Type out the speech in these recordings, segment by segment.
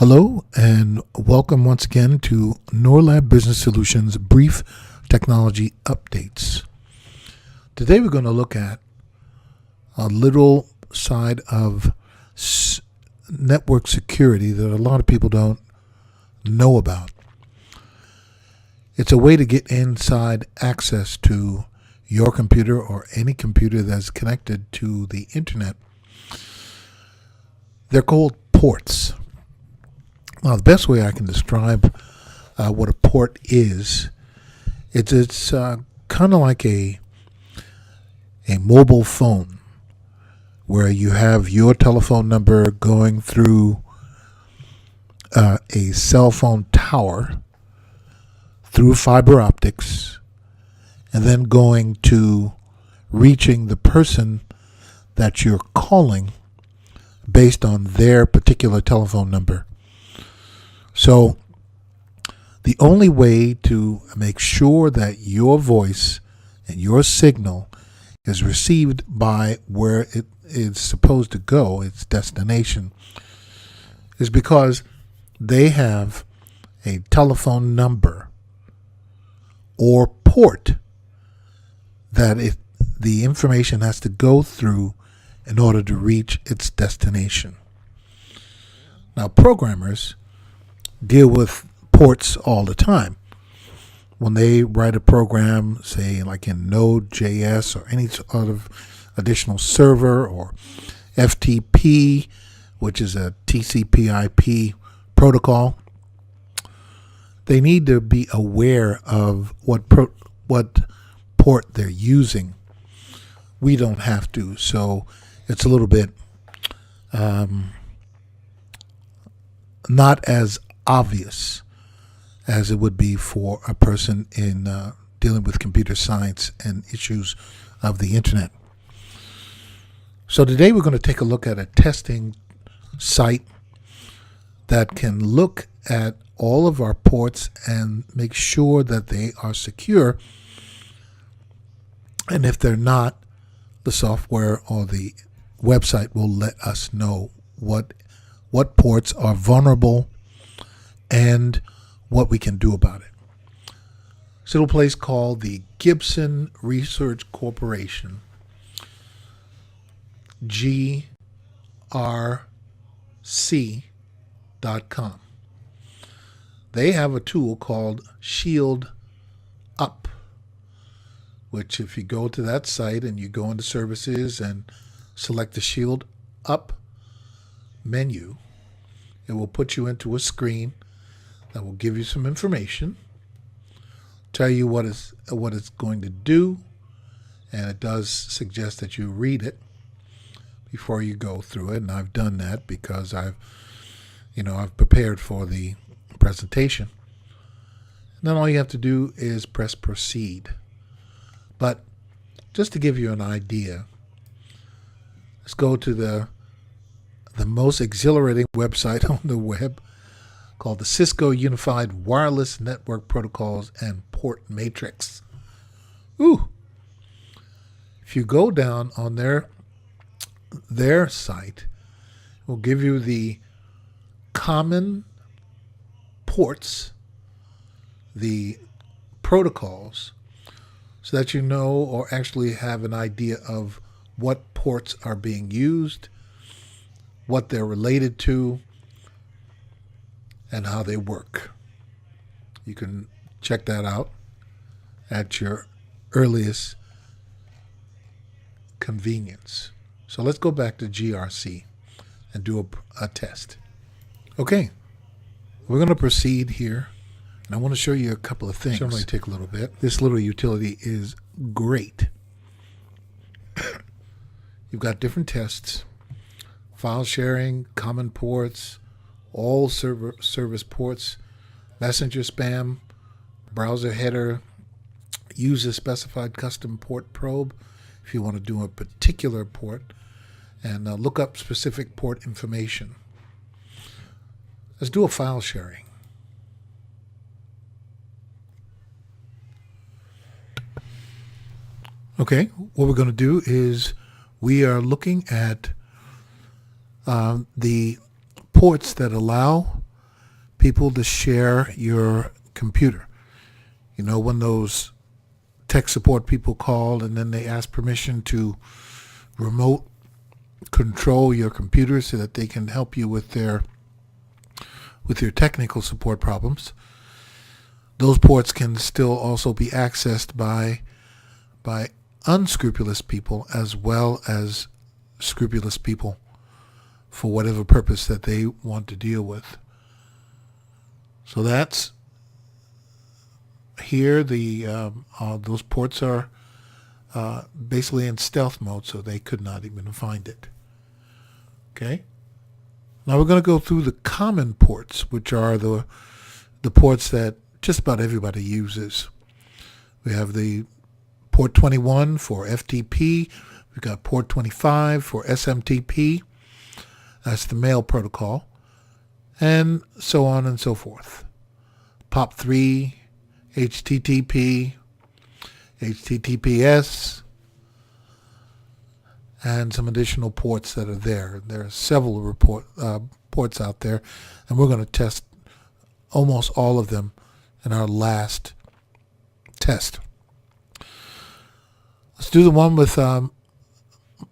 Hello and welcome once again to NORLab Business Solutions Brief Technology Updates. Today we're going to look at a little side of network security that a lot of people don't know about. It's a way to get inside access to your computer or any computer that's connected to the internet. They're called ports. Now, the best way I can describe what a port is, it's kind of like a mobile phone where you have your telephone number going through a cell phone tower through fiber optics and then going to reaching the person that you're calling based on their particular telephone number. So the only way to make sure that your voice and your signal is received by where it is supposed to go, its destination, is because they have a telephone number or port that the information has to go through in order to reach its destination. Now, programmers deal with ports all the time. When they write a program, say like in Node.js or any sort of additional server or FTP, which is a TCP/IP protocol, they need to be aware of what port they're using. We don't have to, so it's a little bit not as obvious as it would be for a person in dealing with computer science and issues of the internet. So today we're going to take a look at a testing site that can look at all of our ports and make sure that they are secure. And if they're not, the software or the website will let us know what ports are vulnerable and what we can do about it. It's a little place called the Gibson Research Corporation, grc.com. They have a tool called Shield Up, which if you go to that site and you go into services and select the Shield Up menu, it will put you into a screen that will give you some information, tell you what it's going to do, and it does suggest that you read it before you go through it. And I've done that because I've prepared for the presentation. And then all you have to do is press proceed. But just to give you an idea, let's go to the most exhilarating website on the web, called the Cisco Unified Wireless Network Protocols and Port Matrix. Ooh! If you go down on their site, it will give you the common ports, the protocols, so that you know or actually have an idea of what ports are being used, what they're related to, and how they work. You can check that out at your earliest convenience. So let's go back to GRC and do a test. Okay, we're going to proceed here, and I want to show you a couple of things. It'll only take a little bit. This little utility is great. You've got different tests, file sharing, common ports, all service ports, messenger spam, browser header, user specified custom port probe if you want to do a particular port, and look up specific port information. Let's do a file sharing. Okay, what we're going to do is we are looking at the ports that allow people to share your computer. You know, when those tech support people call and then they ask permission to remote control your computer so that they can help you with your technical support problems. Those ports can still also be accessed by unscrupulous people as well as scrupulous people for whatever purpose that they want to deal with. So that's here. Those ports are basically in stealth mode, so they could not even find it. Okay. Now we're going to go through the common ports, which are the ports that just about everybody uses. We have the port 21 for FTP. We've got port 25 for SMTP. That's the mail protocol. And so on and so forth. POP3, HTTP, HTTPS, and some additional ports that are there. There are several ports out there, and we're going to test almost all of them in our last test. Let's do the one with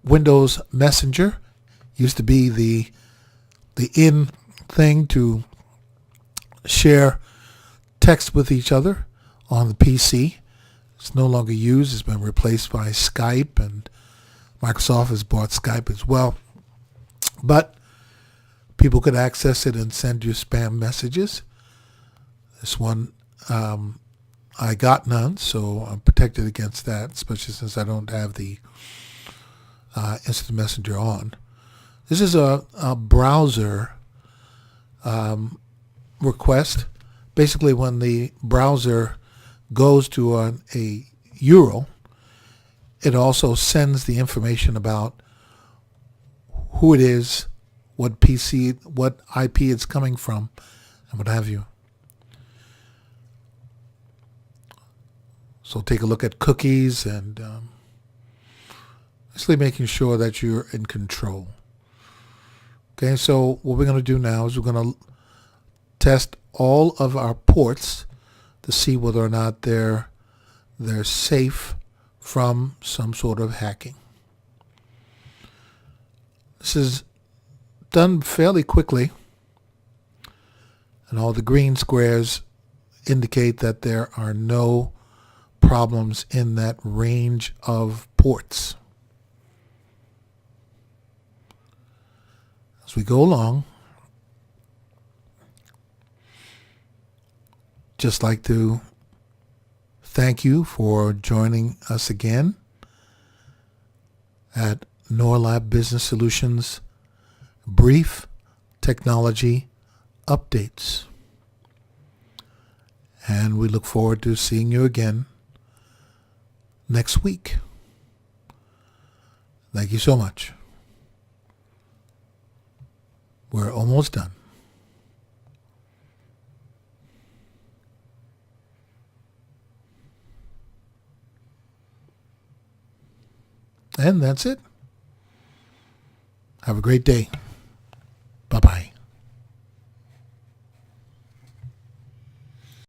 Windows Messenger. Used to be the in thing to share text with each other on the PC. It's no longer used. It's been replaced by Skype, and Microsoft has bought Skype as well. But people could access it and send you spam messages. This one, I got none, so I'm protected against that, especially since I don't have the Instant Messenger on. This is a browser request. Basically, when the browser goes to a URL, it also sends the information about who it is, what PC, what IP it's coming from, and what have you. So take a look at cookies and basically making sure that you're in control. Okay, so what we're going to do now is we're going to test all of our ports to see whether or not they're safe from some sort of hacking. This is done fairly quickly, and all the green squares indicate that there are no problems in that range of ports. As we go along, just like to thank you for joining us again at NORLab Business Solutions Brief Technology Updates. And we look forward to seeing you again next week. Thank you so much. We're almost done. And that's it. Have a great day.